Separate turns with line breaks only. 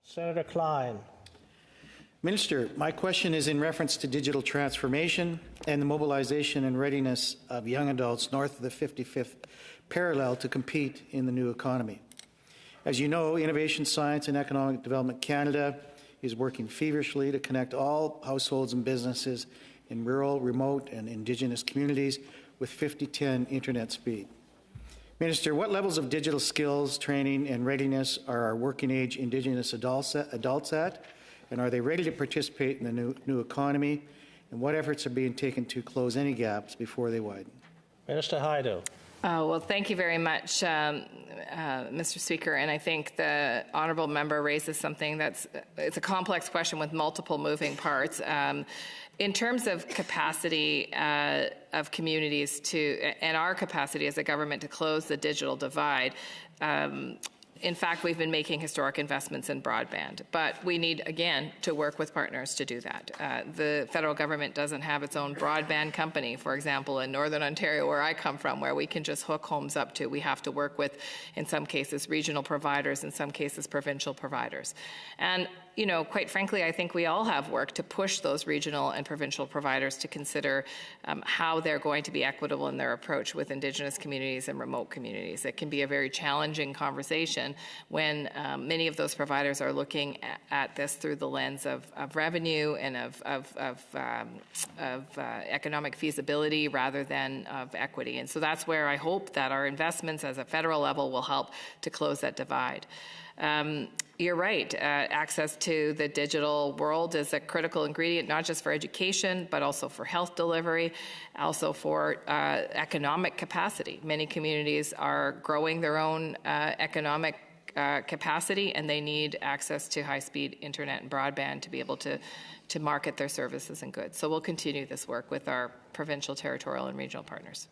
Senator Klyne.
Minister, my question is in reference to digital transformation and the mobilization and readiness of young adults north of the 55th parallel to compete in the new economy. As you know, Innovation, Science and Economic Development Canada is working feverishly to connect all households and businesses in rural, remote and Indigenous communities with 50/10 internet speed. Minister, what levels of digital skills, training and readiness are our working age Indigenous adults at? And are they ready to participate in the new economy? And what efforts are being taken to close any gaps before they widen?
Minister Hajdu.
Well, thank you very much, Mr. Speaker. And I think the honourable member raises something it's a complex question with multiple moving parts. In terms of capacity of communities and our capacity as a government to close the digital divide, in fact, we've been making historic investments in broadband, but we need, again, to work with partners to do that. The federal government doesn't have its own broadband company, for example, in Northern Ontario, where I come from, where we can just hook homes up to. We have to work with, in some cases, regional providers, in some cases, provincial providers. And you know, quite frankly, I think we all have work to push those regional and provincial providers to consider how they're going to be equitable in their approach with Indigenous communities and remote communities. It can be a very challenging conversation when many of those providers are looking at this through the lens of revenue and of economic feasibility rather than of equity. And so that's where I hope that our investments as a federal level will help to close that divide. You're right. Access to the digital world is a critical ingredient, not just for education, but also for health delivery, also for economic capacity. Many communities are growing their own economic capacity, and they need access to high-speed internet and broadband to be able to market their services and goods. So we'll continue this work with our provincial, territorial, and regional partners.